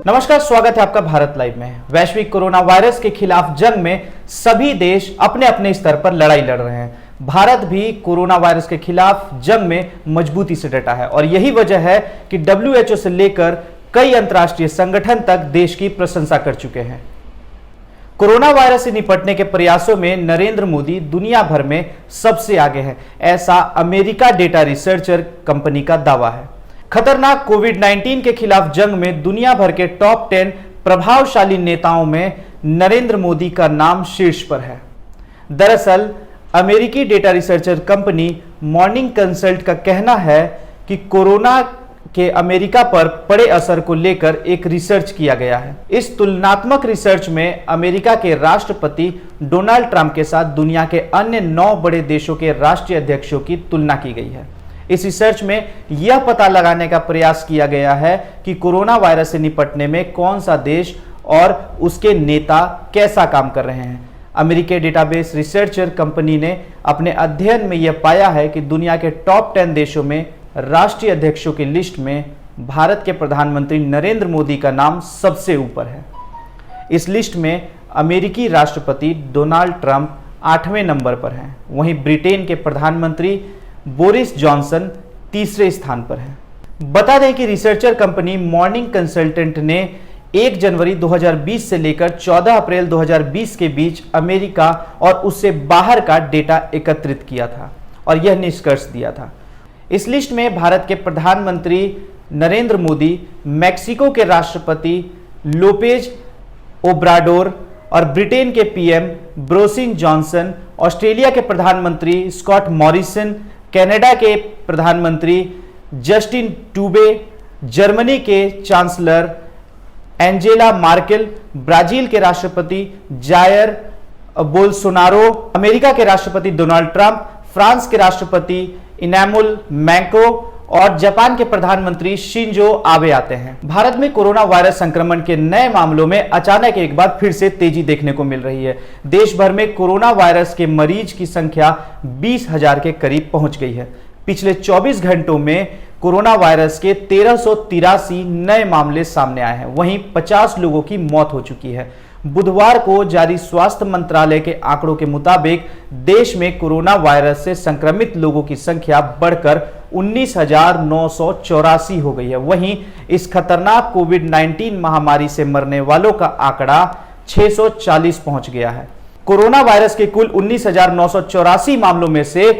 नमस्कार, स्वागत है आपका भारत लाइव में। वैश्विक कोरोना वायरस के खिलाफ जंग में सभी देश अपने अपने स्तर पर लड़ाई लड़ रहे हैं। भारत भी कोरोना वायरस के खिलाफ जंग में मजबूती से डटा है और यही वजह है कि WHO से लेकर कई अंतर्राष्ट्रीय संगठन तक देश की प्रशंसा कर चुके हैं। कोरोना वायरस से निपटने के प्रयासों में नरेंद्र मोदी दुनिया भर में सबसे आगे हैं, ऐसा अमेरिका डेटा रिसर्चर कंपनी का दावा है। खतरनाक कोविड-19 के खिलाफ जंग में दुनिया भर के टॉप 10 प्रभावशाली नेताओं में नरेंद्र मोदी का नाम शीर्ष पर है। दरअसल अमेरिकी data researcher company morning consult का कहना है कि कोरोना के अमेरिका पर पड़े असर को लेकर एक रिसर्च किया गया है। इस तुलनात्मक रिसर्च में अमेरिका के राष्ट्रपति डोनाल्ड ट्रंप के साथ दुनिया के अन्य 9 बड़े देशों के राष्ट्रीय अध्यक्षों की तुलना की गई है। इस रिसर्च में यह पता लगाने का प्रयास किया गया है कि कोरोना वायरस से निपटने में कौन सा देश और उसके नेता कैसा काम कर रहे हैं। अमेरिकी डेटाबेस रिसर्चर कंपनी ने अपने अध्ययन में यह पाया है कि दुनिया के टॉप 10 देशों में राष्ट्रीय अध्यक्षों की लिस्ट में भारत के प्रधानमंत्री नरेंद्र मोदी का नाम सबसे ऊपर है। इस लिस्ट में अमेरिकी राष्ट्रपति डोनाल्ड ट्रंप 8वें नंबर पर हैं। वहीं ब्रिटेन के प्रधानमंत्री बोरिस जॉनसन तीसरे स्थान पर हैं। बता दें कि रिसर्चर कंपनी मॉर्निंग कंसल्टेंट ने 1 जनवरी 2020 से लेकर 14 अप्रैल 2020 के बीच अमेरिका और उससे बाहर का डेटा एकत्रित किया था और यह निष्कर्ष दिया था। इस लिस्ट में भारत के प्रधानमंत्री नरेंद्र मोदी, मैक्सिको के राष्ट्रपति लोपेज ओब्राडोर और ब्रिटेन के पीएम बोरिस जॉनसन, ऑस्ट्रेलिया के प्रधानमंत्री स्कॉट मॉरिसन, कनाडा के प्रधानमंत्री जस्टिन ट्रूडो, जर्मनी के चांसलर एंजेला मार्केल, ब्राजील के राष्ट्रपति जायर बोल्सोनारो, अमेरिका के राष्ट्रपति डोनाल्ड ट्रंप, फ्रांस के राष्ट्रपति इमैनुएल मैक्रों और जापान के प्रधानमंत्री शिंजो आबे आते हैं। भारत में कोरोना वायरस संक्रमण के नए मामलों में अचानक एक बार फिर से तेजी देखने को मिल रही है। देश भर में कोरोना वायरस के मरीज की संख्या 20,000 के करीब पहुंच गई है। पिछले 24 घंटों में कोरोना वायरस के 1383 नए मामले सामने आए हैं। वहीं 50 लोगों की मौत हो चुकी है। बुधवार को जारी स्वास्थ्य मंत्रालय के आंकड़ों के मुताबिक देश में कोरोना वायरस से संक्रमित लोगों की संख्या बढ़कर 19,984 हो गई है। वहीं इस खतरनाक कोविड-19 महामारी से मरने वालों का आंकड़ा 640 पहुंच गया है। कोरोना वायरस के कुल 19,984 मामलों में से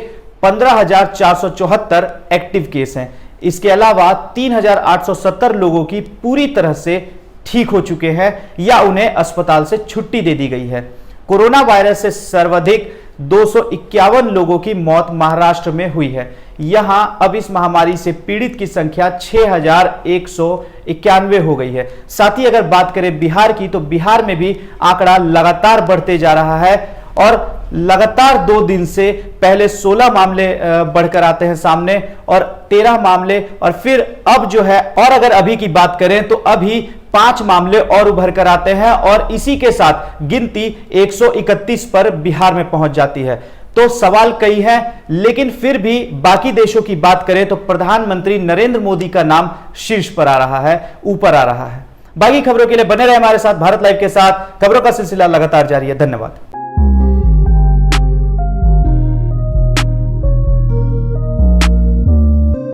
15,474 एक्टिव केस हैं। इसके अलावा 3,870 लोगों की पूरी तरह से ठीक हो चुके हैं या उन्हें अस्पताल से छुट्टी दे दी गई है। कोरोना वायरस से सर्वाधिक 251 लोगों की मौत महाराष्ट्र में हुई है। यहां अब इस महामारी से पीड़ित की संख्या 6,191 हो गई है। साथ ही अगर बात करें बिहार की, तो बिहार में भी आंकड़ा लगातार बढ़ते जा रहा है और लगातार 2 दिन से पहले 16 मामले बढ़कर आते हैं सामने और 13 मामले और फिर अब जो है, और अगर अभी की बात करें तो अभी 5 मामले और उभर कर आते हैं और इसी के साथ गिनती 131 पर बिहार में पहुंच जाती है। तो सवाल कई हैं, लेकिन फिर भी बाकी देशों की बात करें तो प्रधानमंत्री नरेंद्र मोदी का नाम शीर्ष पर आ रहा है, ऊपर आ रहा है। बाकी खबरों के लिए बने रहे हमारे साथ। भारत लाइव के साथ खबरों का सिलसिला लगातार जारी है। धन्यवाद।